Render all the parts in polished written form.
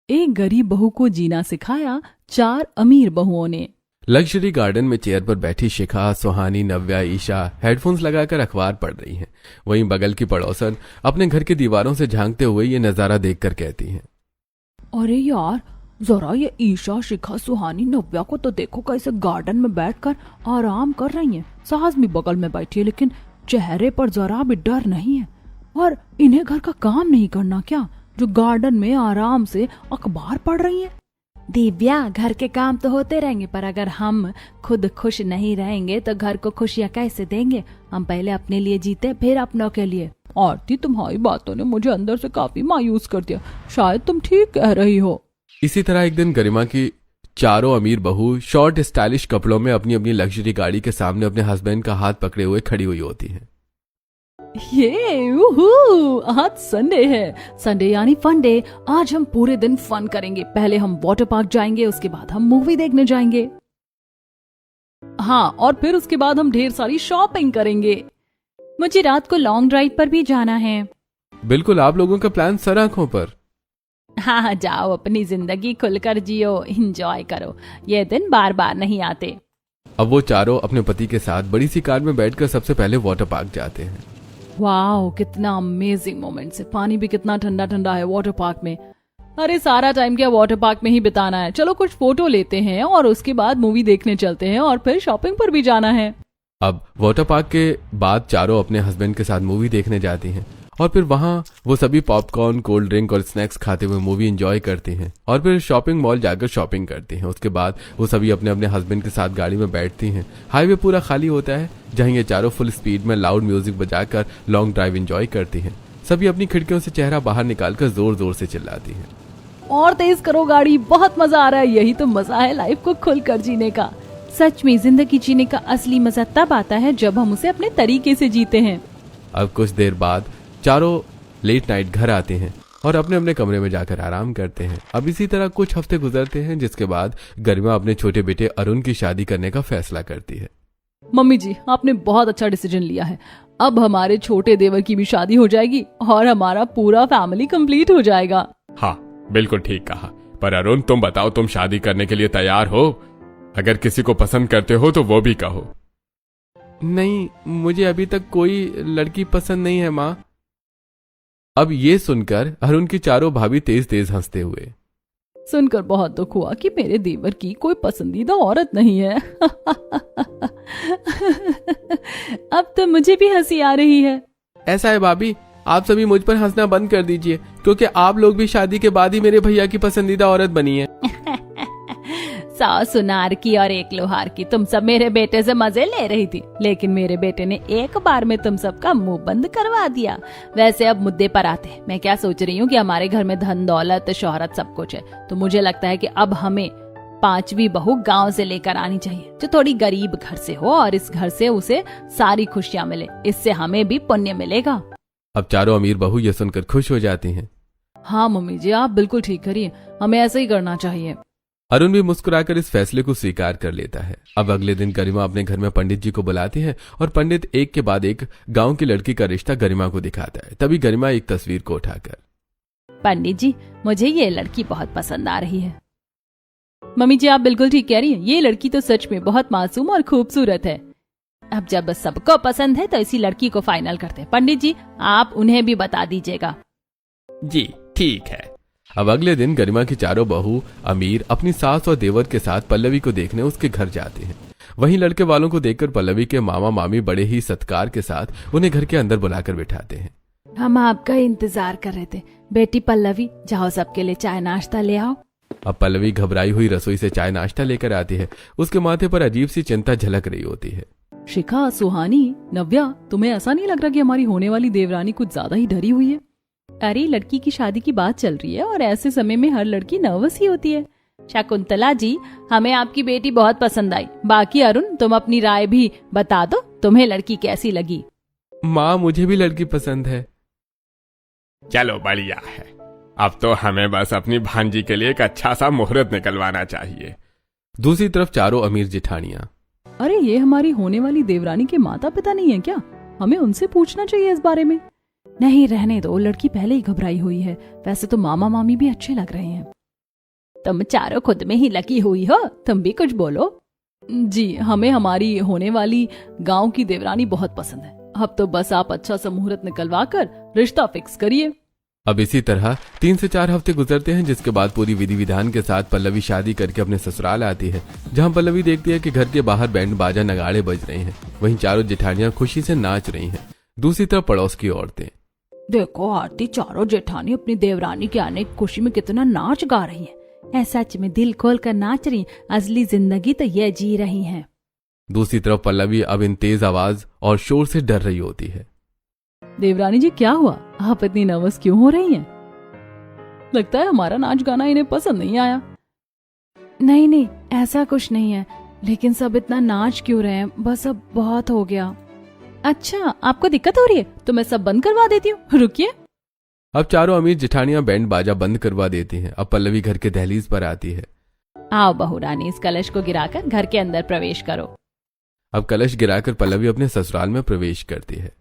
एक गरीब बहू को जीना सिखाया 4 अमीर बहुओं ने। लग्जरी गार्डन में चेयर पर बैठी शिखा, सुहानी, नव्या, ईशा हेडफोन्स लगाकर अखबार पढ़ रही हैं। वहीं बगल की पड़ोसन अपने घर की दीवारों से झांकते हुए ये नजारा देखकर कहती हैं, अरे यार, जरा ये ईशा, शिखा, सुहानी, नव्या को तो देखो, कैसे गार्डन में बैठकर आराम कर रही हैं। सास भी बगल में बैठी है, लेकिन चेहरे पर जरा भी डर नहीं है। और इन्हें घर का काम नहीं करना क्या, जो गार्डन में आराम से अखबार पढ़ रही हैं? दिव्या, घर के काम तो होते रहेंगे, पर अगर हम खुद खुश नहीं रहेंगे तो घर को खुशियाँ कैसे देंगे? हम पहले अपने लिए जीते, फिर अपनों के लिए। आरती, तुम्हारी बातों ने मुझे अंदर से काफी मायूस कर दिया। शायद तुम ठीक कह रही हो। इसी तरह एक दिन गरिमा की 4 अमीर बहू शॉर्ट स्टाइलिश कपड़ों में अपनी अपनी लग्जरी गाड़ी के सामने अपने हस्बैंड का हाथ पकड़े हुए खड़ी हुई होती हैं। आज संडे है, संडे यानी फन डे। आज हम पूरे दिन फन करेंगे। पहले हम वाटर पार्क जाएंगे, उसके बाद हम मूवी देखने जाएंगे। हाँ, और फिर उसके बाद हम ढेर सारी शॉपिंग करेंगे। मुझे रात को लॉन्ग ड्राइव पर भी जाना है। बिल्कुल, आप लोगों का प्लान सर आंखों पर। हाँ, जाओ, अपनी जिंदगी खुलकर जियो, एंजॉय करो। ये दिन बार बार नहीं आते। अब वो चारों अपने पति के साथ बड़ी सी कार में बैठकर सबसे पहले वाटर पार्क जाते हैं। वाओ, कितना अमेजिंग मोमेंट है। पानी भी कितना ठंडा ठंडा है वाटर पार्क में। अरे, सारा टाइम क्या वाटर पार्क में ही बिताना है? चलो कुछ फोटो लेते हैं और उसके बाद मूवी देखने चलते हैं और फिर शॉपिंग पर भी जाना है। अब वाटर पार्क के बाद चारों अपने हस्बैंड के साथ मूवी देखने जाती हैं और फिर वहां वो सभी पॉपकॉर्न, कोल्ड ड्रिंक और स्नैक्स खाते हुए मूवी एंजॉय करते हैं और फिर शॉपिंग मॉल जाकर शॉपिंग करते हैं। उसके बाद वो सभी अपने अपने हस्बैंड के साथ गाड़ी में बैठती हैं। हाईवे पूरा खाली होता है, जहां ये चारों फुल स्पीड में लाउड म्यूजिक बजाकर लॉन्ग ड्राइव एंजॉय करती हैं। सभी अपनी खिड़कियों से चेहरा बाहर निकालकर जोर जोर से चिल्लाती हैं, और तेज करो गाड़ी, बहुत मजा आ रहा है। यही तो मजा है लाइफ को खुलकर जीने का। सच में जिंदगी जीने का असली मजा तब आता है जब हम उसे अपने तरीके से जीते हैं। अब कुछ देर बाद चारों लेट नाइट घर आते हैं और अपने अपने कमरे में जाकर आराम करते हैं। अब इसी तरह कुछ हफ्ते गुजरते हैं, जिसके बाद गरिमा अपने छोटे बेटे अरुण की शादी करने का फैसला करती है। मम्मी जी, आपने बहुत अच्छा डिसीजन लिया है। अब हमारे छोटे देवर की भी शादी हो जाएगी और हमारा पूरा फैमिली कंप्लीट हो जाएगा। हाँ, बिल्कुल ठीक कहा। पर अरुण, तुम बताओ, तुम शादी करने के लिए तैयार हो? अगर किसी को पसंद करते हो तो वो भी कहो। नहीं, मुझे अभी तक कोई लड़की पसंद नहीं है माँ। अब ये सुनकर अरुण की चारों भाभी तेज तेज हंसते हुए, सुनकर बहुत दुख हुआ कि मेरे देवर की कोई पसंदीदा औरत नहीं है। अब तो मुझे भी हंसी आ रही है। ऐसा है भाभी, आप सभी मुझ पर हंसना बंद कर दीजिए, क्योंकि आप लोग भी शादी के बाद ही मेरे भैया की पसंदीदा औरत बनी है। 100 सुनार की और 1 लोहार की। तुम सब मेरे बेटे से मजे ले रही थी, लेकिन मेरे बेटे ने एक बार में तुम सबका मुंह बंद करवा दिया। वैसे अब मुद्दे पर आते हैं। मैं क्या सोच रही हूँ कि हमारे घर में धन दौलत शोहरत सब कुछ है, तो मुझे लगता है कि अब हमें 5वीं बहू गांव से लेकर आनी चाहिए, जो थोड़ी गरीब घर से हो और इस घर से उसे सारी खुशियां मिले। इससे हमें भी पुण्य मिलेगा। अब चारों अमीर बहू ये सुनकर खुश हो जाती हैं। हाँ मम्मी जी, आप बिल्कुल ठीक करिए, हमें ऐसा ही करना चाहिए। अरुण भी मुस्कुराकर इस फैसले को स्वीकार कर लेता है। अब अगले दिन गरिमा अपने घर में पंडित जी को बुलाती है और पंडित एक के बाद एक गांव की लड़की का रिश्ता गरिमा को दिखाता है। तभी गरिमा एक तस्वीर को उठाकर, पंडित जी, मुझे ये लड़की बहुत पसंद आ रही है। मम्मी जी, आप बिल्कुल ठीक कह रही हैं। ये लड़की तो सच में बहुत मासूम और खूबसूरत है। अब जब सबको पसंद है तो इसी लड़की को फाइनल करते हैं। पंडित जी, आप उन्हें भी बता दीजिएगा। जी ठीक है। अब अगले दिन गरिमा की चारों बहू अमीर अपनी सास और देवर के साथ पल्लवी को देखने उसके घर जाते हैं। वहीं लड़के वालों को देखकर पल्लवी के मामा मामी बड़े ही सत्कार के साथ उन्हें घर के अंदर बुलाकर बिठाते हैं। हम आपका इंतजार कर रहे थे। बेटी पल्लवी, जाओ सबके लिए चाय नाश्ता ले आओ। अब पल्लवी घबराई हुई रसोई से चाय नाश्ता लेकर आती है। उसके माथे पर अजीब सी चिंता झलक रही होती है। शिखा, सुहानी, नव्या, तुम्हें ऐसा नहीं लग रहा कि हमारी होने वाली देवरानी कुछ ज्यादा ही डरी हुई है? अरे, लड़की की शादी की बात चल रही है और ऐसे समय में हर लड़की नर्वस ही होती है। शकुंतला जी, हमें आपकी बेटी बहुत पसंद आई। बाकी अरुण, तुम अपनी राय भी बता दो, तुम्हें लड़की कैसी लगी? माँ, मुझे भी लड़की पसंद है। चलो बढ़िया है। अब तो हमें बस अपनी भांजी के लिए एक अच्छा सा मुहूर्त निकलवाना चाहिए। दूसरी तरफ चारों अमीर जेठानियां, अरे, ये हमारी होने वाली देवरानी के माता पिता नहीं है क्या? हमें उनसे पूछना चाहिए इस बारे में। नहीं, रहने दो, लड़की पहले ही घबराई हुई है। वैसे तो मामा मामी भी अच्छे लग रहे हैं। तुम चारों खुद में ही लकी हुई हो, तुम भी कुछ बोलो। जी, हमें हमारी होने वाली गांव की देवरानी बहुत पसंद है। अब तो बस आप अच्छा सा मुहूर्त निकलवा कर रिश्ता फिक्स करिए। अब इसी तरह 3 से 4 हफ्ते गुजरते हैं, जिसके बाद पूरी विधि विधान के साथ पल्लवी शादी करके अपने ससुराल आती है, जहां पल्लवी देखती है कि घर के बाहर बैंड बाजा नगाड़े बज रहे हैं। वहीं चारों जेठानियां खुशी से नाच रही हैं। दूसरी तरफ पड़ोस की औरतें, देखो आरती, चारों जेठानी अपनी देवरानी के आने की खुशी में कितना नाच गा रही हैं। ऐसा सच में दिल खोल कर नाच रही, असली जिंदगी तो ये जी रही हैं। दूसरी तरफ पल्लवी अब इन तेज आवाज और शोर से डर रही होती है। देवरानी जी, क्या हुआ? आप इतनी नर्वस क्यों हो रही हैं? लगता है हमारा नाच गाना इन्हें पसंद नहीं आया। नहीं नहीं, ऐसा कुछ नहीं है, लेकिन सब इतना नाच क्यों रहे हैं? बस अब बहुत हो गया। अच्छा, आपको दिक्कत हो रही है तो मैं सब बंद करवा देती हूँ, रुकिए। अब चारों अमीर जेठानियां बैंड बाजा बंद करवा देती हैं। अब पल्लवी घर के दहलीज पर आती है। आओ बहू रानी, इस कलश को गिराकर घर के अंदर प्रवेश करो। अब कलश गिराकर पल्लवी अपने ससुराल में प्रवेश करती है।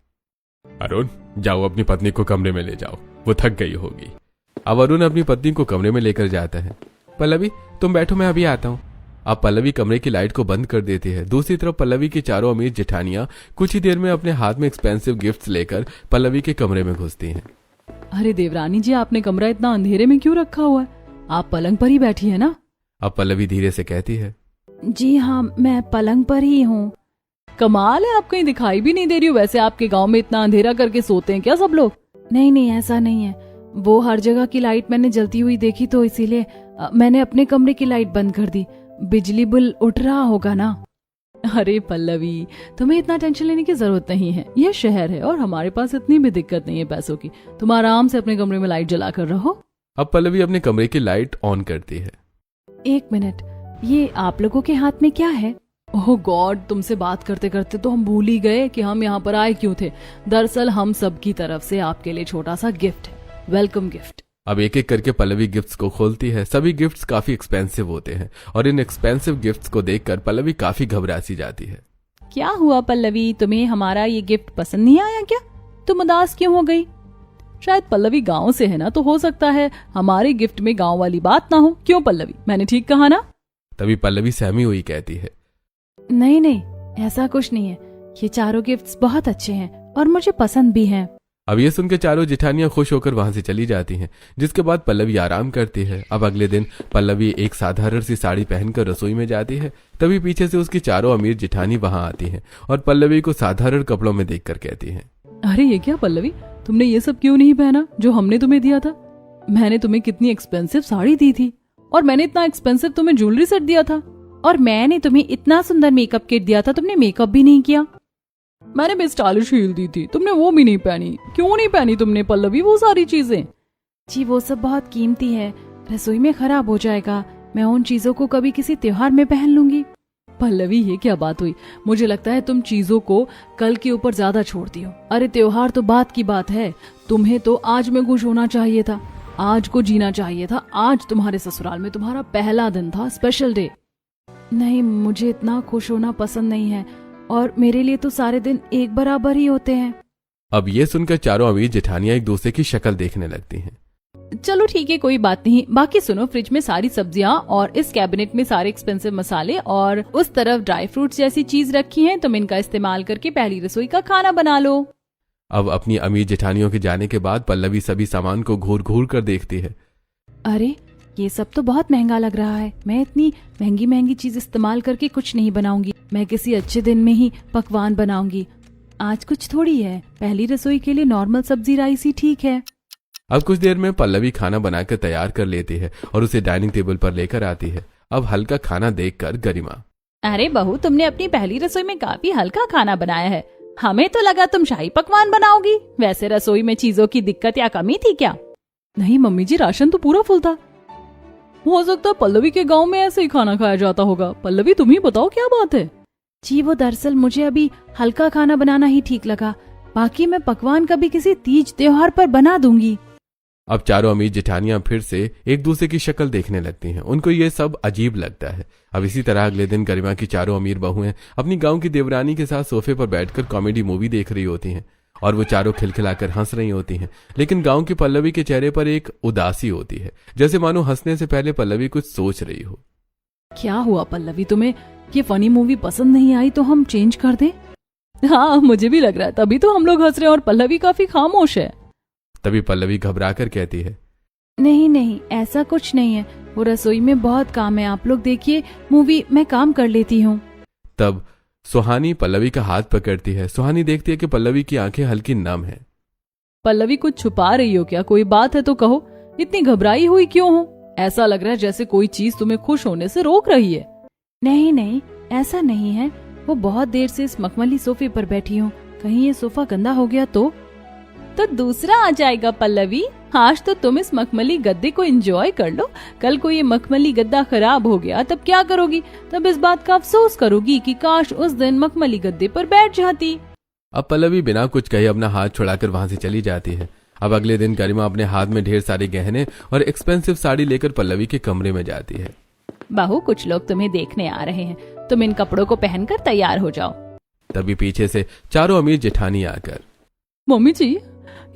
अरुण, जाओ अपनी पत्नी को कमरे में ले जाओ, वो थक गई होगी। अब अरुण अपनी पत्नी को कमरे में लेकर जाता है। पल्लवी, तुम बैठो, मैं अभी आता हूँ। अब पल्लवी कमरे की लाइट को बंद कर देती है। दूसरी तरफ पल्लवी की चारों अमीर जेठानियां कुछ ही देर में अपने हाथ में एक्सपेंसिव गिफ्ट्स लेकर पल्लवी के कमरे में घुसती हैं। अरे देवरानी जी, आपने कमरा इतना अंधेरे में क्यों रखा हुआ है? आप पलंग पर ही बैठी है ना? अब पल्लवी धीरे से कहती है, जी हाँ, मैं पलंग पर ही हूँ। कमाल है, आप कहीं दिखाई भी नहीं दे रही हो। वैसे आपके गांव में इतना अंधेरा करके सोते हैं क्या सब लोग? नहीं नहीं, ऐसा नहीं है। वो हर जगह की लाइट मैंने जलती हुई देखी तो इसीलिए मैंने अपने कमरे की लाइट बंद कर दी। बिजली बिल उठ रहा होगा ना। अरे पल्लवी, तुम्हें इतना टेंशन लेने की जरूरत नहीं है। यह शहर है और हमारे पास इतनी भी दिक्कत नहीं है पैसों की। तुम आराम से अपने कमरे में लाइट जलाकर रहो। अब पल्लवी अपने कमरे की लाइट ऑन करती है। एक मिनट, ये आप लोगों के हाथ में क्या है? ओह गॉड, तुमसे बात करते करते तो हम भूल ही गए कि हम यहाँ पर आए क्यों थे। दरअसल हम सबकी तरफ से आपके लिए छोटा सा गिफ्ट है, वेलकम गिफ्ट। अब एक एक करके पल्लवी गिफ्ट्स को खोलती है। सभी गिफ्ट्स काफी एक्सपेंसिव होते हैं और इन एक्सपेंसिव गिफ्ट्स को देखकर पल्लवी काफी घबरा सी जाती है। क्या हुआ पल्लवी, तुम्हें हमारा ये गिफ्ट पसंद नहीं आया क्या? तुम उदास क्यों हो गई? शायद पल्लवी गांव से है ना, तो हो सकता है हमारे गिफ्ट में गांव वाली बात ना हो। क्यों पल्लवी, मैंने ठीक कहा ना? तभी पल्लवी सहमी हुई कहती है, नहीं नहीं, ऐसा कुछ नहीं है। ये चारों गिफ्ट्स बहुत अच्छे हैं और मुझे पसंद भी हैं। अब ये सुनकर चारों जेठानियां खुश होकर वहां से चली जाती हैं, जिसके बाद पल्लवी आराम करती है। अब अगले दिन पल्लवी एक साधारण सी साड़ी पहनकर रसोई में जाती है। तभी पीछे से उसकी चारों अमीर जेठानी वहां आती हैं और पल्लवी को साधारण कपड़ों में देखकर कहती हैं, अरे ये क्या पल्लवी, तुमने ये सब क्यों नहीं पहना जो हमने तुम्हें दिया था? मैंने तुम्हें कितनी एक्सपेंसिव साड़ी दी थी और मैंने इतना एक्सपेंसिव तुम्हें ज्वेलरी सेट दिया था। और मैंने तुम्हें इतना सुंदर मेकअप किट दिया था, तुमने मेकअप भी नहीं किया। मैंने भी स्टाइलिश हील दी थी, तुमने वो भी नहीं पहनी। क्यों नहीं पहनी तुमने पल्लवी वो सारी चीजें? जी वो सब बहुत कीमती है, रसोई में खराब हो जाएगा। मैं उन चीजों को कभी किसी त्योहार में पहन लूंगी। पल्लवी ये क्या बात हुई? मुझे लगता है तुम चीजों को कल के ऊपर ज्यादा छोड़ती हो। अरे त्योहार तो बात की बात है, तुम्हें तो आज में खुश होना चाहिए था, आज को जीना चाहिए था। आज तुम्हारे ससुराल में तुम्हारा पहला दिन था, स्पेशल डे। नहीं, मुझे इतना खुश होना पसंद नहीं है और मेरे लिए तो सारे दिन एक बराबर ही होते हैं। अब ये सुनकर चारों अमीर जेठानियां एक दूसरे की शक्ल देखने लगती हैं। चलो ठीक है, कोई बात नहीं। बाकी सुनो, फ्रिज में सारी सब्जियां और इस कैबिनेट में सारे एक्सपेंसिव मसाले और उस तरफ ड्राई फ्रूट्स जैसी चीज रखी हैं। तुम इनका इस्तेमाल करके पहली रसोई का खाना बना लो। अब अपनी अमीर जेठानियों के जाने के बाद पल्लवी सभी सामान को घूर घूर कर देखती है। अरे ये सब तो बहुत महंगा लग रहा है। मैं इतनी महंगी महंगी चीज इस्तेमाल करके कुछ नहीं बनाऊंगी। मैं किसी अच्छे दिन में ही पकवान बनाऊंगी। आज कुछ थोड़ी है, पहली रसोई के लिए नॉर्मल सब्जी राइस ही ठीक है। अब कुछ देर में पल्लवी खाना बनाकर तैयार कर लेती है और उसे डाइनिंग टेबल पर लेकर आती है। अब हल्का खाना देखकर गरिमा, अरे बहू, तुमने अपनी पहली रसोई में काफी हल्का खाना बनाया है। हमें तो लगा तुम शाही पकवान बनाओगी। वैसे रसोई में चीजों की दिक्कत या कमी थी क्या? नहीं मम्मी जी, राशन तो पूरा फुल था। हो सकता है पल्लवी के गांव में ऐसे ही खाना खाया जाता होगा। पल्लवी तुम ही बताओ क्या बात है? जी वो दरअसल मुझे अभी हल्का खाना बनाना ही ठीक लगा। बाकी मैं पकवान कभी किसी तीज त्योहार पर बना दूंगी। अब चारों अमीर जेठानियां फिर से एक दूसरे की शक्ल देखने लगती हैं। उनको ये सब अजीब लगता है। अब इसी तरह अगले दिन गरिमा की चारों अमीर बहुएं अपनी गांव की देवरानी के साथ सोफे पर बैठकर कॉमेडी मूवी देख रही होती हैं और वो चारों खिलखिलाकर हंस रही होती हैं। लेकिन गांव की पल्लवी के चेहरे पर एक उदासी होती है, जैसे मानो हंसने से पहले पल्लवी कुछ सोच रही हो। क्या हुआ पल्लवी, तुम्हें ये फनी मूवी पसंद नहीं आई तो हम चेंज कर दें? हाँ, मुझे भी लग रहा है, तभी तो हम लोग हंस रहे हैं और पल्लवी काफी खामोश है। तभी पल्लवी घबराकर कहती है, नहीं नहीं, ऐसा कुछ नहीं है, वो रसोई में बहुत काम है, आप लोग देखिए मूवी, मैं काम कर लेती हूँ। तब सुहानी पल्लवी का हाथ पकड़ती है। सुहानी देखती है कि पल्लवी की आंखें हल्की नम है। पल्लवी कुछ छुपा रही हो क्या? कोई बात है तो कहो, इतनी घबराई हुई क्यों हो? ऐसा लग रहा है जैसे कोई चीज तुम्हें खुश होने से रोक रही है। नहीं नहीं, ऐसा नहीं है, वो बहुत देर से इस मखमली सोफे पर बैठी हूँ, कहीं ये सोफा गंदा हो गया तो दूसरा आ जाएगा पल्लवी। आज तो तुम इस मखमली गद्दे को एंजॉय कर लो, कल को ये मखमली गद्दा खराब हो गया तब क्या करोगी? तब इस बात का अफसोस करोगी कि काश उस दिन मखमली गद्दे पर बैठ जाती। अब पल्लवी बिना कुछ कहे अपना हाथ छुड़ाकर वहां से चली जाती है। अब अगले दिन गरिमा अपने हाथ में ढेर सारे गहने और एक्सपेंसिव साड़ी लेकर पल्लवी के कमरे में जाती है। बहू, कुछ लोग तुम्हें देखने आ रहे हैं, तुम इन कपड़ों को पहनकर तैयार हो जाओ। तभी पीछे से चारों अमीर जेठानी आकर, मम्मी जी,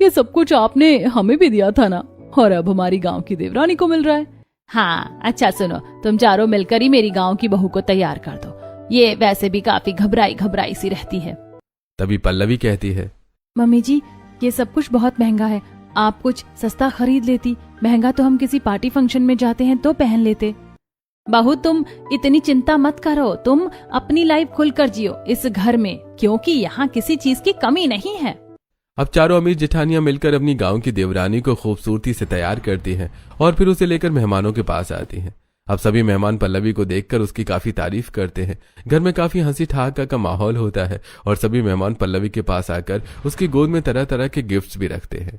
ये सब कुछ आपने हमें भी दिया था ना, और अब हमारी गांव की देवरानी को मिल रहा है। हाँ, अच्छा सुनो, तुम चारों मिलकर ही मेरी गांव की बहू को तैयार कर दो, ये वैसे भी काफी घबराई घबराई सी रहती है। तभी पल्लवी कहती है, मम्मी जी, ये सब कुछ बहुत महंगा है, आप कुछ सस्ता खरीद लेती, महंगा तो हम किसी पार्टी फंक्शन में जाते हैं तो पहन लेते। बहू, तुम इतनी चिंता मत करो, तुम अपनी लाइफ खुलकर जियो इस घर में, क्योंकि यहाँ किसी चीज की कमी नहीं है। अब चारों अमीर जेठानियां मिलकर अपनी गांव की देवरानी को खूबसूरती से तैयार करती हैं और फिर उसे लेकर मेहमानों के पास आती हैं। अब सभी मेहमान पल्लवी को देखकर उसकी काफी तारीफ करते हैं। घर में काफी हंसी ठहाका का माहौल होता है और सभी मेहमान पल्लवी के पास आकर उसकी गोद में तरह तरह के गिफ्ट्स भी रखते हैं।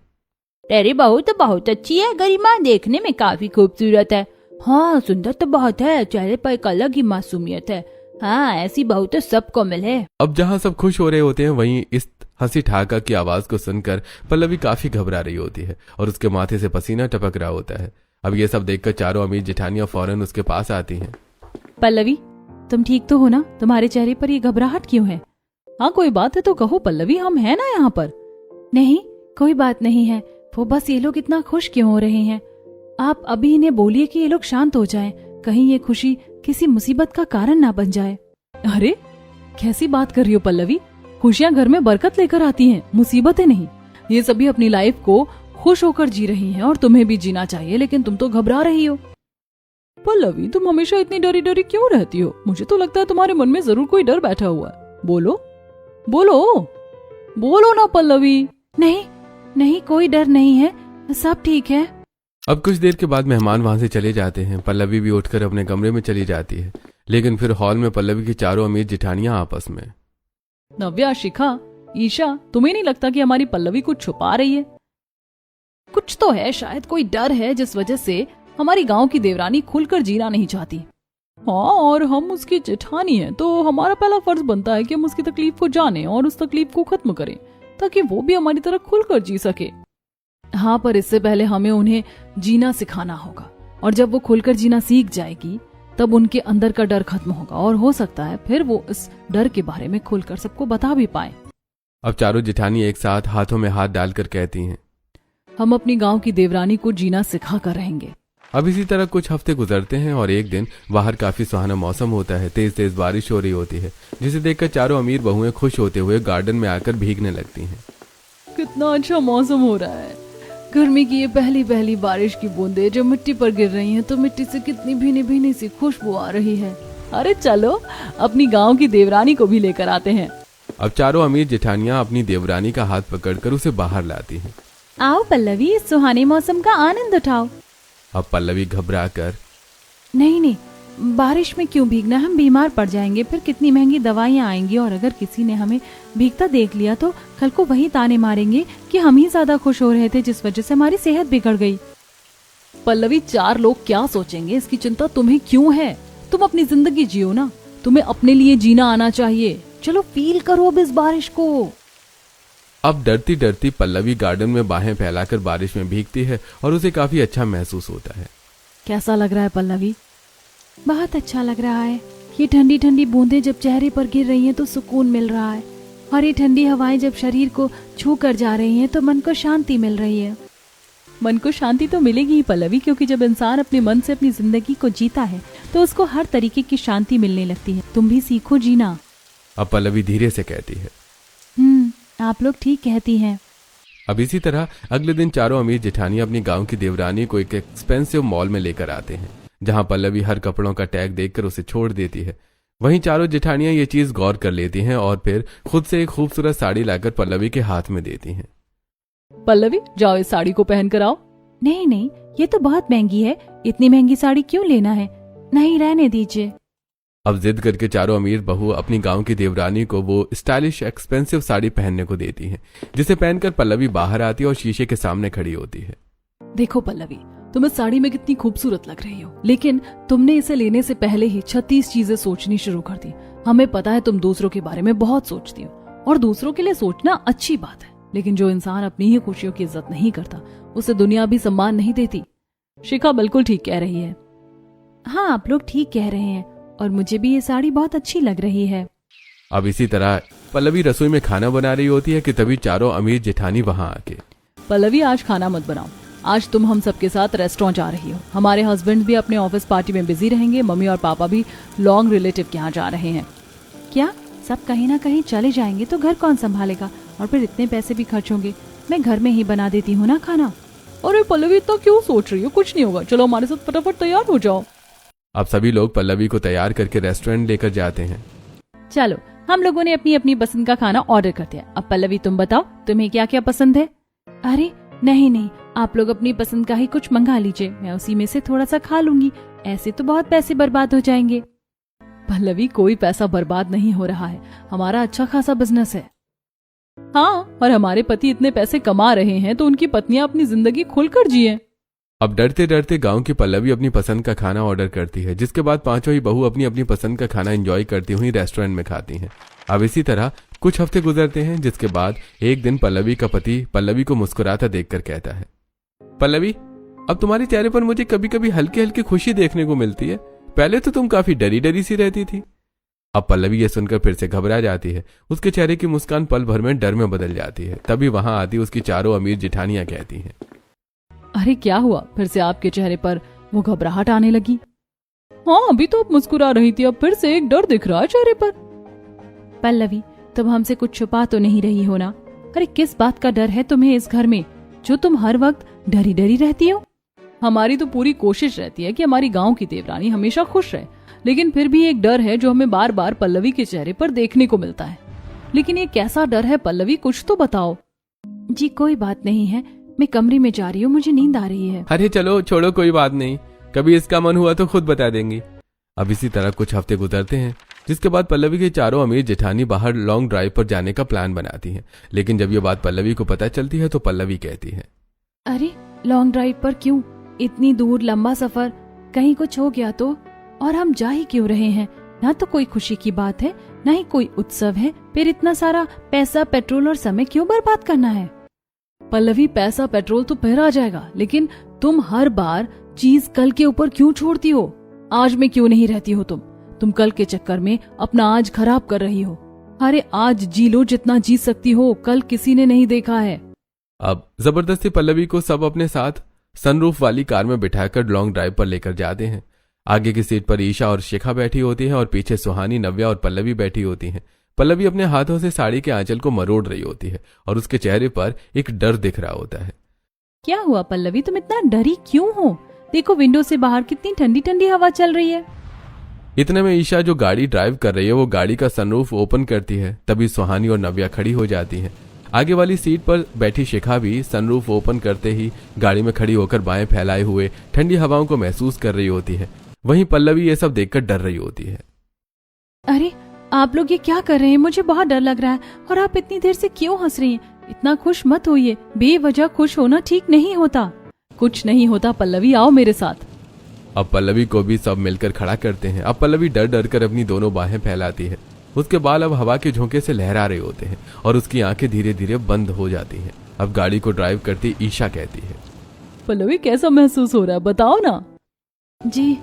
तेरी बहू तो बहुत अच्छी है गरिमा, देखने में काफी खूबसूरत है। हाँ, सुंदर तो बहुत है, चेहरे पर एक अलग ही मासूमियत है। हाँ, ऐसी बहू तो सबको मिले। अब जहाँ सब खुश हो रहे होते हैं, वहीं इस हंसी ठहाका की आवाज को सुनकर पल्लवी काफी घबरा रही होती है और उसके माथे से पसीना टपक रहा होता है। अब ये सब देखकर चारों अमीर जेठानियां फौरन उसके पास आती हैं। पल्लवी, तुम ठीक तो हो ना? तुम्हारे चेहरे पर ये घबराहट क्यों है? हाँ, कोई बात है तो कहो पल्लवी, हम है ना यहाँ पर। नहीं, कोई बात नहीं है, वो बस ये लोग इतना खुश क्यों हो रहे हैं? आप अभी इन्हें बोलिए कि ये लोग शांत हो जाएं, कहीं ये खुशी किसी मुसीबत का कारण ना बन जाए। अरे, कैसी बात कर रही हो पल्लवी? खुशियाँ घर में बरकत लेकर आती हैं, मुसीबतें नहीं। ये सभी अपनी लाइफ को खुश होकर जी रही हैं और तुम्हें भी जीना चाहिए, लेकिन तुम तो घबरा रही हो। पल्लवी, तुम हमेशा इतनी डरी डरी क्यों रहती हो? मुझे तो लगता है तुम्हारे मन में जरूर कोई डर बैठा हुआ है। बोलो बोलो बोलो ना पल्लवी। नहीं नहीं, कोई डर नहीं है, सब ठीक है। अब कुछ देर के बाद मेहमान वहां से चले जाते हैं। पल्लवी भी उठकर अपने कमरे में चली जाती है, लेकिन फिर हॉल में पल्लवी की चारों अमीर जेठानियां आपस में, नव्या, शिखा, ईशा, तुम्हें नहीं लगता कि हमारी पल्लवी कुछ छुपा रही है? कुछ तो है, शायद कोई डर है जिस वजह से हमारी गांव की देवरानी खुलकर जीना नहीं चाहती। हाँ, और हम उसकी जेठानी हैं, तो हमारा पहला फर्ज बनता है कि हम उसकी तकलीफ को जानें और उस तकलीफ को खत्म करें, ताकि वो भी हमारी तरह खुलकर जी सके। हाँ, पर इससे पहले हमें उन्हें जीना सिखाना होगा, और जब वो खुलकर जीना सीख जाएगी तब उनके अंदर का डर खत्म होगा और हो सकता है फिर वो इस डर के बारे में खुलकर सबको बता भी पाए। अब चारों जेठानी एक साथ हाथों में हाथ डालकर कहती हैं, हम अपनी गांव की देवरानी को जीना सिखा कर रहेंगे। अब इसी तरह कुछ हफ्ते गुजरते हैं और एक दिन बाहर काफी सुहाना मौसम होता है। तेज तेज बारिश हो रही होती है, जिसे देखकर चारों अमीर बहुएं खुश होते हुए गार्डन में आकर भीगने लगती हैं। कितना अच्छा मौसम हो रहा है, गर्मी की ये पहली पहली बारिश की बूंदें जो मिट्टी पर गिर रही हैं, तो मिट्टी से कितनी भीनी भीनी सी खुशबू आ रही है। अरे चलो, अपनी गांव की देवरानी को भी लेकर आते हैं। अब चारों अमीर जेठानियां अपनी देवरानी का हाथ पकड़कर उसे बाहर लाती हैं। आओ पल्लवी, इस सुहाने मौसम का आनंद उठाओ। अब पल्लवी घबरा कर, नहीं नहीं, बारिश में क्यों भीगना, हम बीमार पड़ जाएंगे, फिर कितनी महंगी दवाइयाँ आएंगी, और अगर किसी ने हमें भीगता देख लिया तो कल को वही ताने मारेंगे कि हम ही ज्यादा खुश हो रहे थे जिस वजह से हमारी सेहत बिगड़ गई। पल्लवी, 4 लोग क्या सोचेंगे इसकी चिंता तुम्हें क्यों है? तुम अपनी जिंदगी जियो ना, तुम्हें अपने लिए जीना आना चाहिए। चलो फील करो अब इस बारिश को। अब डरती डरती पल्लवी गार्डन में बाहें फैलाकर बारिश में भीगती है और उसे काफी अच्छा महसूस होता है। कैसा लग रहा है पल्लवी? बहुत अच्छा लग रहा है, ये ठंडी ठंडी बूंदें जब चेहरे पर गिर रही हैं तो सुकून मिल रहा है। और ये ठंडी हवाएं जब शरीर को छू कर जा रही हैं तो मन को शांति मिल रही है। मन को शांति तो मिलेगी ही पल्लवी, क्योंकि जब इंसान अपने मन से अपनी जिंदगी को जीता है तो उसको हर तरीके की शांति मिलने लगती है। तुम भी सीखो जीना। अब पल्लवी धीरे से कहती है, आप लोग ठीक कहती हैं। अब इसी तरह अगले दिन चारों अमीर जेठानियां अपनी गांव की देवरानी को एक एक्सपेंसिव मॉल में लेकर आते हैं, जहां पल्लवी हर कपड़ों का टैग देखकर उसे छोड़ देती है। वहीं चारों जेठानियां ये चीज गौर कर लेती हैं और फिर खुद से एक खूबसूरत साड़ी लाकर पल्लवी के हाथ में देती हैं। पल्लवी जाओ इस साड़ी को पहन कर आओ। नहीं नहीं, ये तो बहुत महंगी है, इतनी महंगी साड़ी क्यों लेना है, नहीं रहने दीजिए। अब जिद करके चारों अमीर बहू अपनी गांव की देवरानी को वो स्टाइलिश एक्सपेंसिव साड़ी पहनने को देती हैं, जिसे पहनकर पल्लवी बाहर आती है और शीशे के सामने खड़ी होती है। देखो पल्लवी, तुम इस साड़ी में कितनी खूबसूरत लग रही हो, लेकिन तुमने इसे लेने से पहले ही 36 चीजें सोचनी शुरू कर दी। हमें पता है तुम दूसरों के बारे में बहुत सोचती हो, और दूसरों के लिए सोचना अच्छी बात है, लेकिन जो इंसान अपनी ही खुशियों की इज्जत नहीं करता उसे दुनिया भी सम्मान नहीं देती। शिखा बिल्कुल ठीक कह रही है। हाँ, आप लोग ठीक कह रहे हैं, और मुझे भी ये साड़ी बहुत अच्छी लग रही है। अब इसी तरह पल्लवी रसोई में खाना बना रही होती है कि तभी चारों अमीर जेठानी वहां आके, पल्लवी आज खाना मत बनाओ, आज तुम हम सबके साथ रेस्टोरेंट जा रही हो। हमारे हस्बैंड भी अपने ऑफिस पार्टी में बिजी रहेंगे, मम्मी और पापा भी लॉन्ग रिलेटिव के यहाँ जा रहे हैं। क्या सब कहीं ना कहीं चले जाएंगे तो घर कौन संभालेगा, और फिर इतने पैसे भी खर्च होंगे। मैं घर में ही बना देती हूँ ना खाना। अरे पल्लवी इतना क्यों सोच रही हो, कुछ नहीं होगा, चलो हमारे साथ फटाफट तैयार हो जाओ। अब सभी लोग पल्लवी को तैयार करके रेस्टोरेंट लेकर जाते हैं। चलो, हम लोगों ने अपनी अपनी पसंद का खाना ऑर्डर कर दिया। अब पल्लवी तुम बताओ, तुम्हें क्या क्या पसंद है। अरे नहीं नहीं, आप लोग अपनी पसंद का ही कुछ मंगा लीजिए, मैं उसी में से थोड़ा सा खा लूंगी, ऐसे तो बहुत पैसे बर्बाद हो जाएंगे। पल्लवी कोई पैसा बर्बाद नहीं हो रहा है, हमारा अच्छा खासा बिजनेस है। हाँ, और हमारे पति इतने पैसे कमा रहे हैं तो उनकी पत्नियां अपनी जिंदगी खुलकर जिए। अब डरते डरते गांव की पल्लवी अपनी पसंद का खाना ऑर्डर करती है, जिसके बाद पांचों ही बहू अपनी अपनी पसंद का खाना एंजॉय करती हुई रेस्टोरेंट में खाती हैं। अब इसी तरह कुछ हफ्ते गुजरते हैं, जिसके बाद एक दिन पल्लवी का पति पल्लवी को मुस्कुराता देखकर कहता है, पल्लवी अब तुम्हारे चेहरे पर मुझे कभी कभी हल्की हल्की खुशी देखने को मिलती है, पहले तो तुम काफी डरी डरी सी रहती थी। अब पल्लवी ये सुनकर फिर से घबरा जाती है, उसके चेहरे की मुस्कान पल भर में डर में बदल जाती है। तभी वहां आती उसकी चारों अमीर जेठानियां कहती हैं, अरे क्या हुआ, फिर से आपके चेहरे पर वो घबराहट आने लगी। हाँ, अभी तो आप मुस्कुरा रही थी, अब फिर से एक डर दिख रहा है चेहरे पर। पल्लवी, तुम हमसे कुछ छुपा तो नहीं रही हो ना। अरे किस बात का डर है तुम्हें इस घर में, जो तुम हर वक्त डरी डरी रहती हो। हमारी तो पूरी कोशिश रहती है कि हमारी गांव की देवरानी हमेशा खुश रहे, लेकिन फिर भी एक डर है जो हमें बार बार पल्लवी के चेहरे पर देखने को मिलता है। लेकिन ये कैसा डर है पल्लवी, कुछ तो बताओ। जी कोई बात नहीं है, मैं कमरे में जा रही हूँ, मुझे नींद आ रही है। अरे चलो छोड़ो, कोई बात नहीं, कभी इसका मन हुआ तो खुद बता देंगी। अब इसी तरह कुछ हफ्ते गुजरते हैं, जिसके बाद पल्लवी के चारों अमीर जेठानी बाहर लॉन्ग ड्राइव पर जाने का प्लान बनाती हैं। लेकिन जब ये बात पल्लवी को पता चलती है तो पल्लवी कहती है, अरे लॉन्ग ड्राइव पर क्यों, इतनी दूर लंबा सफर, कहीं कुछ हो गया तो, और हम जा ही क्यों रहे हैं। ना तो कोई खुशी की बात है, ना ही कोई उत्सव है, फिर इतना सारा पैसा, पेट्रोल और समय क्यों बर्बाद करना है। पल्लवी पैसा पेट्रोल तो फिर आ जाएगा, लेकिन तुम हर बार चीज कल के ऊपर क्यों छोड़ती हो। आज में क्यों नहीं रहती हो तुम कल के चक्कर में अपना आज खराब कर रही हो। अरे आज जी लो जितना जी सकती हो, कल किसी ने नहीं देखा है। अब जबरदस्ती पल्लवी को सब अपने साथ सनरूफ वाली कार में बिठाकर लॉन्ग ड्राइव पर लेकर जाते हैं। आगे की सीट पर ईशा और शिखा बैठी होती हैं और पीछे सुहानी, नव्या और पल्लवी बैठी होती हैं। पल्लवी अपने हाथों से साड़ी के आंचल को मरोड़ रही होती है और उसके चेहरे पर एक डर दिख रहा होता है। क्या हुआ पल्लवी, तुम इतना डरी क्यों हो। देखो विंडो से बाहर कितनी ठंडी ठंडी हवा चल रही है। इतने में ईशा जो गाड़ी ड्राइव कर रही है वो गाड़ी का सनरूफ ओपन करती है। तभी सुहानी और नव्या खड़ी हो जाती हैं। आगे वाली सीट पर बैठी शिखा भी सनरूफ ओपन करते ही गाड़ी में खड़ी होकर बाएं फैलाए हुए ठंडी हवाओं को महसूस कर रही होती है। वहीं पल्लवी ये सब देखकर डर रही होती है। अरे आप लोग ये क्या कर रहे हैं, मुझे बहुत डर लग रहा है, और आप इतनी देर से क्यों हंस रही हैं। इतना खुश मत होइए, बेवजह खुश होना ठीक नहीं होता। कुछ नहीं होता पल्लवी, आओ मेरे साथ। अब पल्लवी को भी सब मिलकर खड़ा करते हैं। अब पल्लवी डर डर कर अपनी दोनों बाहें फैलाती है। उसके बाल अब हवा के झोंके से लहरा रहे होते हैं और उसकी आंखें धीरे धीरे बंद हो जाती हैं। अब गाड़ी को ड्राइव करती ईशा कहती है, पल्लवी कैसा महसूस हो रहा है, बताओ ना। जी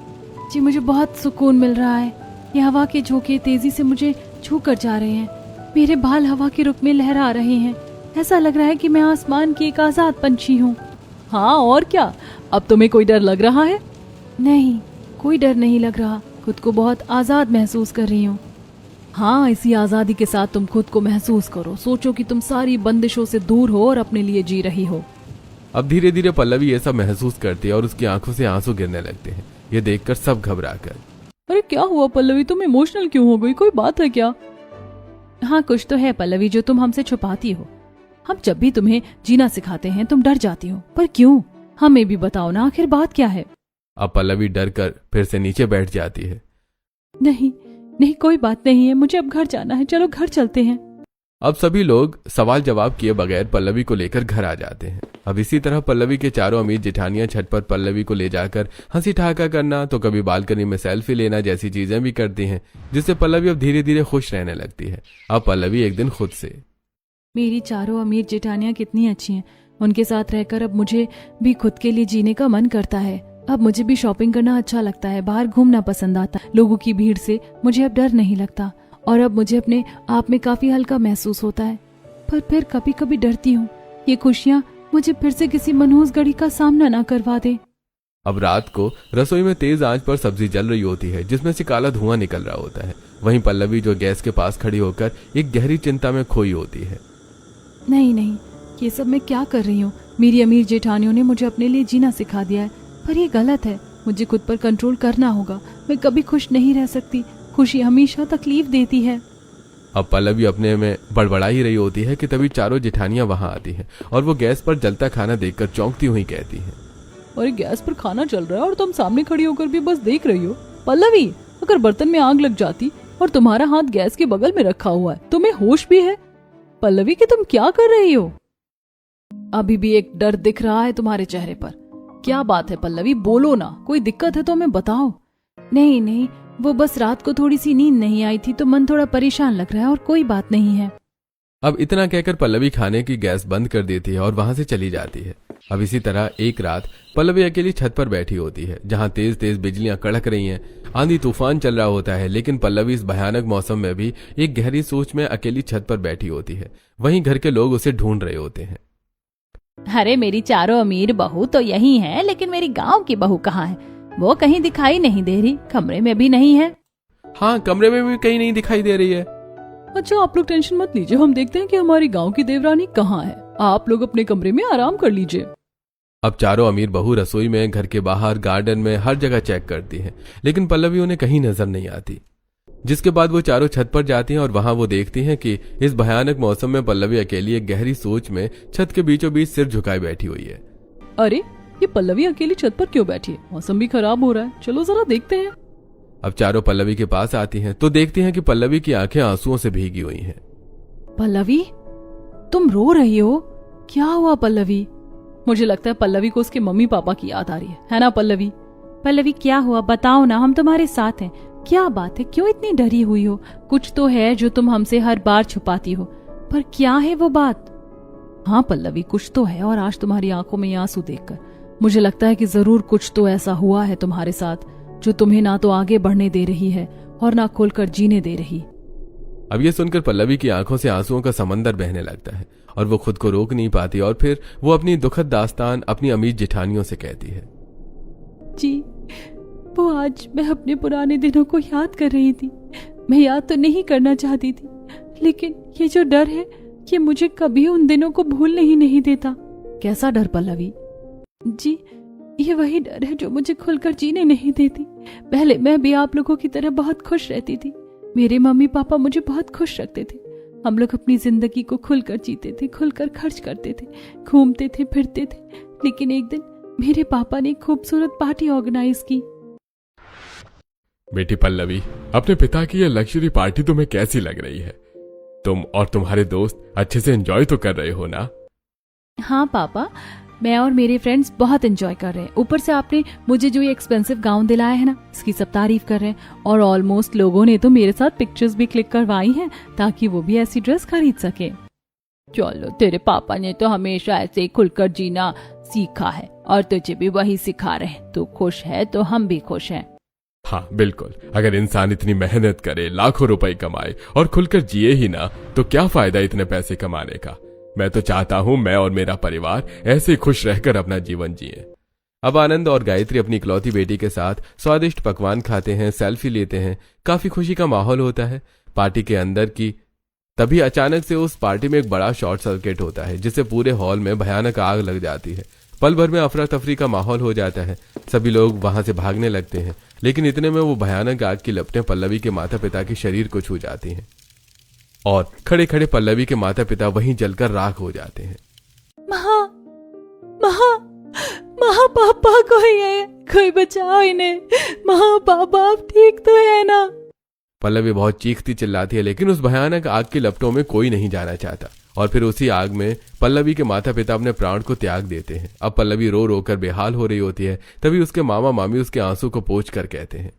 मुझे बहुत सुकून मिल रहा है। ये हवा के झोंके तेजी से मुझे छू कर जा रहे हैं। मेरे बाल हवा के रुख में लहरा रहे हैं। ऐसा लग रहा है कि मैं आसमान की एक आजाद पंछी हूँ। हाँ और क्या, अब तुम्हें कोई डर लग रहा है? नहीं, कोई डर नहीं लग रहा। खुद को बहुत आजाद महसूस कर रही हूँ। हाँ, इसी आजादी के साथ तुम खुद को महसूस करो। सोचो कि तुम सारी बंदिशों से दूर हो और अपने लिए जी रही हो। अब धीरे धीरे पल्लवी ये सब महसूस करती है और उसकी आंखों से आंसू गिरने लगते हैं। ये देखकर सब घबराकर, अरे क्या हुआ पल्लवी, तुम इमोशनल क्यों हो गई? कोई बात है क्या? हाँ, कुछ तो है पल्लवी जो तुम हमसे छुपाती हो। हम जब भी तुम्हें जीना सिखाते हैं तुम डर जाती हो, पर क्यों? हमें भी बताओ ना, आखिर बात क्या है? अब पल्लवी डर कर फिर से नीचे बैठ जाती है। नहीं नहीं, कोई बात नहीं है, मुझे अब घर जाना है, चलो घर चलते हैं। अब सभी लोग सवाल जवाब किए बगैर पल्लवी को लेकर घर आ जाते हैं। अब इसी तरह पल्लवी के चारों अमीर जेठानियां छत पर पल्लवी को ले जाकर हंसी ठहाका करना, तो कभी बालकनी में सेल्फी लेना जैसी चीजें भी करती हैं, जिससे पल्लवी अब धीरे धीरे खुश रहने लगती है। अब पल्लवी एक दिन खुद से, मेरी चारों अमीर जेठानियां कितनी अच्छी हैं। उनके साथ रहकर अब मुझे भी खुद के लिए जीने का मन करता है। अब मुझे भी शॉपिंग करना अच्छा लगता है, बाहर घूमना पसंद आता है। लोगों की भीड़ से मुझे अब डर नहीं लगता और अब मुझे अपने आप में काफी हल्का महसूस होता है। पर फिर कभी कभी डरती हूँ ये खुशियाँ मुझे फिर से किसी मनहूस घड़ी का सामना ना करवा दे। अब रात को रसोई में तेज आंच पर सब्जी जल रही होती है, जिसमें से काला धुआं निकल रहा होता है। वहीं पल्लवी जो गैस के पास खड़ी होकर एक गहरी चिंता में खोई होती है। नहीं नहीं, ये सब मैं क्या कर रही हूँ? मेरी अमीर जेठानियों ने मुझे अपने लिए जीना सिखा दिया है, पर ये गलत है। मुझे खुद पर कंट्रोल करना होगा। मैं कभी खुश नहीं रह सकती। खुशी हमेशा तकलीफ देती है। अब पल्लवी अपने में बड़बड़ा ही रही होती है कि तभी चारों जेठानियां वहां आती हैं और वो गैस पर जलता खाना देखकर चौंकती हुई कहती हैं, अरे गैस पर खाना चल रहा है और तुम सामने खड़ी होकर भी बस देख रही हो। पल्लवी, अगर बर्तन में आग लग जाती और तुम्हारा हाथ गैस के बगल में रखा हुआ है, तुम्हें होश भी है? पल्लवी कि तुम क्या कर रही हो? अभी भी एक डर दिख रहा है तुम्हारे चेहरे पर। क्या बात है पल्लवी, बोलो ना, कोई दिक्कत है तो हमें बताओ। नहीं नहीं, वो बस रात को थोड़ी सी नींद नहीं आई थी तो मन थोड़ा परेशान लग रहा है और कोई बात नहीं है। अब इतना कहकर पल्लवी खाने की गैस बंद कर देती है और वहां से चली जाती है। अब इसी तरह एक रात पल्लवी अकेली छत पर बैठी होती है, जहां तेज तेज बिजलियां कड़क रही हैं, आंधी तूफान चल रहा होता है, लेकिन पल्लवी इस भयानक मौसम में भी एक गहरी सोच में अकेली छत पर बैठी होती है। वहीं घर के लोग उसे ढूंढ रहे होते हैं। अरे मेरी चारों अमीर बहू तो यही है, लेकिन मेरी गांव की बहू कहाँ है? वो कहीं दिखाई नहीं दे रही, कमरे में भी नहीं है। हाँ, कमरे में भी कहीं नहीं दिखाई दे रही है। अच्छा, आप लोग टेंशन मत लीजिए, हम देखते हैं कि हमारी गांव की देवरानी कहाँ है। आप लोग अपने कमरे में आराम कर लीजिए। अब चारों अमीर बहू रसोई में, घर के बाहर, गार्डन में, हर जगह चेक करती हैं, लेकिन पल्लवी उन्हें कहीं नजर नहीं आती। जिसके बाद वो चारों छत पर जाती हैं और वहां वो देखती हैं कि इस भयानक मौसम में पल्लवी अकेली एक गहरी सोच में छत के बीचों बीच सिर झुकाए बैठी हुई है। अरे ये पल्लवी अकेली छत पर क्यों बैठी है? मौसम भी खराब हो रहा है, चलो जरा देखते हैं। अब चारों पल्लवी के पास आती हैं तो देखती हैं कि पल्लवी की आंखें आंसुओं से भीगी हुई हैं। पल्लवी, तुम रो रही हो? क्या हुआ पल्लवी? मुझे लगता है पल्लवी को उसके मम्मी पापा की याद आ रही है ना पल्लवी? पल्लवी क्या हुआ, बताओ ना, हम तुम्हारे साथ हैं। क्या बात है, क्यों इतनी डरी हुई हो? कुछ तो है जो तुम हमसे हर बार छुपाती हो, पर क्या है वो बात? हाँ पल्लवी, कुछ तो है, और आज तुम्हारी आंखों में आंसू देखकर मुझे लगता है कि जरूर कुछ तो ऐसा हुआ है तुम्हारे साथ जो तुम्हें ना तो आगे बढ़ने दे रही है और ना खुलकर जीने दे रही। अब ये सुनकर पल्लवी की आंखों से आंसुओं का समंदर बहने लगता है और वो खुद को रोक नहीं पाती और फिर वो अपनी दुखद दास्तान अपनी अमीर जेठानियों से कहती है। जी, वो आज मैं अपने पुराने दिनों को याद कर रही थी। मैं याद तो नहीं करना चाहती थी, लेकिन ये जो डर है ये मुझे कभी उन दिनों को भूलने ही नहीं देता। कैसा डर पल्लवी? जी, ये वही डर है जो मुझे खुलकर जीने नहीं देती। पहले मैं भी आप लोगों की तरह बहुत खुश रहती थी। मेरे मम्मी पापा मुझे बहुत खुश रखते थे। हम लोग अपनी जिंदगी को खुलकर जीते थे, खुलकर खर्च करते थे, घूमते थे, फिरते थे। लेकिन एक दिन मेरे पापा ने एक खूबसूरत पार्टी ऑर्गेनाइज की। बेटी पल्लवी, अपने पिता की ये लग्जरी पार्टी तुम्हें कैसी लग रही है? तुम और तुम्हारे दोस्त अच्छे से एंजॉय तो कर रहे हो ना? हाँ पापा, मैं और मेरे फ्रेंड्स बहुत एंजॉय कर रहे हैं। ऊपर से आपने मुझे जो ये एक्सपेंसिव गाउन दिलाया है ना, इसकी सब तारीफ कर रहे हैं। और ऑलमोस्ट लोगों ने तो मेरे साथ पिक्चर्स भी क्लिक करवाई हैं ताकि वो भी ऐसी ड्रेस खरीद सके। चलो, तेरे पापा ने तो हमेशा ऐसे ही खुलकर जीना सीखा है और तुझे भी वही सिखा रहे हैं। तू खुश है तो हम भी खुश हैं। हाँ बिल्कुल, अगर इंसान इतनी मेहनत करे, लाखों रुपए कमाए और खुलकर जिए ही ना, तो क्या फायदा इतने पैसे कमाने का। मैं तो चाहता हूं मैं और मेरा परिवार ऐसे खुश रहकर अपना जीवन जिए। अब आनंद और गायत्री अपनी इकलौती बेटी के साथ स्वादिष्ट पकवान खाते हैं, सेल्फी लेते हैं, काफी खुशी का माहौल होता है पार्टी के अंदर की। तभी अचानक से उस पार्टी में एक बड़ा शॉर्ट सर्किट होता है, जिससे पूरे हॉल में भयानक आग लग जाती है। पल भर में अफरा तफरी का माहौल हो जाता है, सभी लोग वहां से भागने लगते हैं, लेकिन इतने में वो भयानक आग की लपटें पल्लवी के माता पिता के शरीर को छू जाती हैं और खड़े खड़े पल्लवी के माता पिता वहीं जलकर राख हो जाते हैं। पापा कोई बचाओ इन्हें। पापा आप ठीक तो है ना? पल्लवी बहुत चीखती चिल्लाती है, लेकिन उस भयानक आग की लपटों में कोई नहीं जाना चाहता और फिर उसी आग में पल्लवी के माता पिता अपने प्राण को त्याग देते हैं। अब पल्लवी रो रो कर बेहाल हो रही होती है, तभी उसके मामा मामी उसके आंसू को पोंछ कर कहते हैं,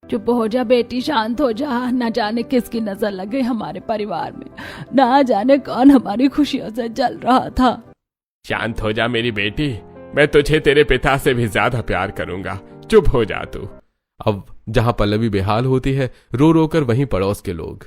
चुप हो जा बेटी, शांत हो जा। न जाने किसकी नजर लग गई हमारे परिवार में, ना जाने कौन हमारी खुशियों से जल रहा था। शांत हो जा मेरी बेटी, मैं तुझे तेरे पिता से भी ज्यादा प्यार करूंगा, चुप हो जा तू। अब जहां पल्लवी बेहाल होती है, रो रो कर वहीं पड़ोस के लोग,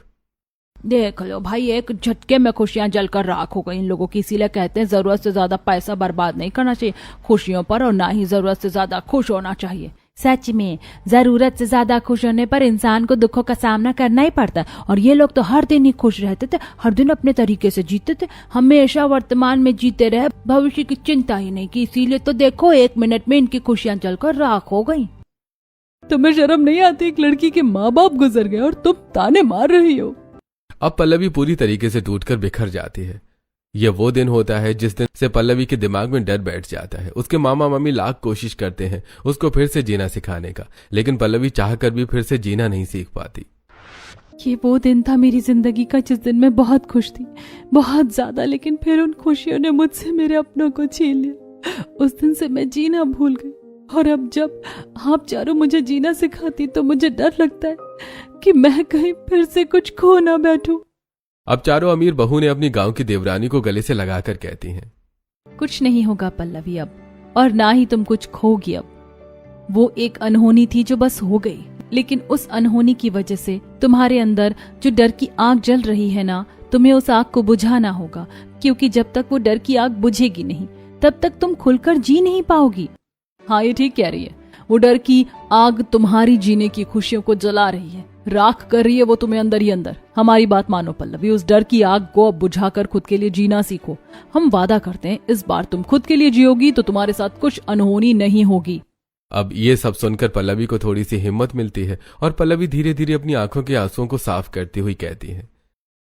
देख लो भाई, एक झटके में खुशियां जलकर राख हो गई इन लोगों की। इसीलिए कहते हैं जरूरत से ज्यादा पैसा बर्बाद नहीं करना चाहिए खुशियों पर, और ना ही जरूरत से ज्यादा खुश होना चाहिए। सच में जरूरत से ज्यादा खुश होने पर इंसान को दुखों का सामना करना ही पड़ता है। और ये लोग तो हर दिन ही खुश रहते थे, हर दिन अपने तरीके से जीते थे, हमेशा वर्तमान में जीते रहे, भविष्य की चिंता ही नहीं की। इसीलिए तो देखो 1 मिनट में इनकी खुशियां जलकर राख हो गई। तुम्हें शर्म नहीं आती? एक लड़की के माँ बाप गुजर गए और तुम ताने मार रही हो। अब पल्लवी पूरी तरीके से टूटकर बिखर जाती है। यह वो दिन होता है जिस दिन से पल्लवी के दिमाग में डर बैठ जाता है। उसके मामा मम्मी लाख कोशिश करते हैं उसको फिर से जीना सिखाने का, लेकिन पल्लवी चाहकर भी फिर से जीना नहीं सीख पाती। ये वो दिन था मेरी जिंदगी का जिस दिन मैं बहुत खुश थी, बहुत ज्यादा, लेकिन फिर उन खुशियों ने मुझसे मेरे अपनों को छीन लिया। उस दिन से मैं जीना भूल गई, और अब जब आप चारों मुझे जीना सिखाती तो मुझे डर लगता है कि मैं कहीं फिर से कुछ खो ना बैठूं। अब चारों अमीर बहू ने अपनी गांव की देवरानी को गले से लगाकर कहती हैं, कुछ नहीं होगा पल्लवी अब, और ना ही तुम कुछ खोगी अब। वो एक अनहोनी थी जो बस हो गई, लेकिन उस अनहोनी की वजह से तुम्हारे अंदर जो डर की आग जल रही है ना, तुम्हें उस आग को बुझाना होगा, क्योंकि जब तक वो डर की आग बुझेगी नहीं तब तक तुम खुलकर जी नहीं पाओगी। हाँ, ये ठीक कह रही है। वो डर की आग तुम्हारी जीने की खुशियों को जला रही है, राख कर रही है वो तुम्हें अंदर ही अंदर। हमारी बात मानो पल्लवी, उस डर की आग को अब बुझाकर खुद के लिए जीना सीखो। हम वादा करते हैं इस बार तुम खुद के लिए जियोगी तो तुम्हारे साथ कुछ अनहोनी नहीं होगी। अब ये सब सुनकर पल्लवी को थोड़ी सी हिम्मत मिलती है और पल्लवी धीरे धीरे अपनी आंखों के आंसुओं को साफ करती हुई कहती है,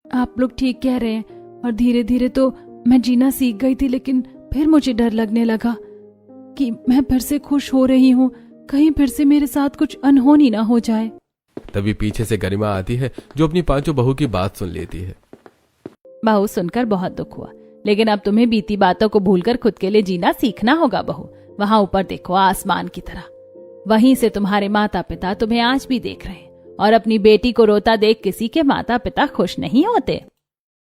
आप लोग ठीक कह रहे हैं, और धीरे धीरे तो मैं जीना सीख गई थी, लेकिन फिर मुझे डर लगने लगा कि मैं फिर से खुश हो रही हूँ, कहीं फिर से मेरे साथ कुछ अनहोनी ना हो जाए। तभी पीछे से गरिमा आती है जो अपनी पांचों बहू की बात सुन लेती है। बहू, सुनकर बहुत दुख हुआ, लेकिन अब तुम्हें बीती बातों को भूलकर खुद के लिए जीना सीखना होगा बहू। वहां ऊपर देखो, आसमान की तरह, वहीं से तुम्हारे माता पिता तुम्हें आज भी देख रहे हैं, और अपनी बेटी को रोता देख किसी के माता पिता खुश नहीं होते।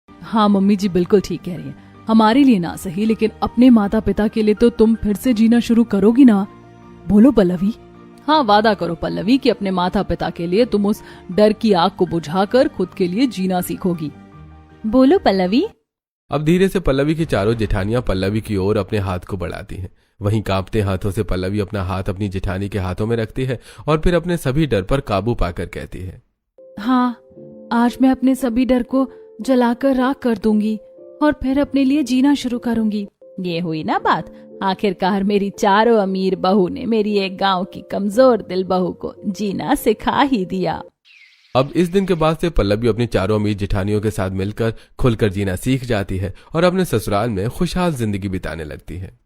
हाँ मम्मी जी, बिल्कुल ठीक कह रही है। हमारे लिए ना सही, लेकिन अपने माता पिता के लिए तो तुम फिर से जीना शुरू करोगी ना? बोलो पल्लवी। हाँ, वादा करो पल्लवी कि अपने माता पिता के लिए तुम उस डर की आग को बुझाकर खुद के लिए जीना सीखोगी। बोलो पल्लवी। अब धीरे से पल्लवी की चारों जेठानियां पल्लवी की ओर अपने हाथ को बढ़ाती हैं। वहीं कांपते हाथों से पल्लवी अपना हाथ अपनी जेठानी के हाथों में रखती है और फिर अपने सभी डर पर काबू पाकर कहती है, हाँ, आज मैं अपने सभी डर को जलाकर राख कर दूंगी और फिर अपने लिए जीना शुरू करूंगी। ये हुई ना बात, आखिरकार मेरी चारों अमीर बहू ने मेरी एक गांव की कमजोर दिल बहू को जीना सिखा ही दिया। अब इस दिन के बाद से पल्लवी अपनी चारों अमीर जेठानियों के साथ मिलकर खुलकर जीना सीख जाती है और अपने ससुराल में खुशहाल जिंदगी बिताने लगती है।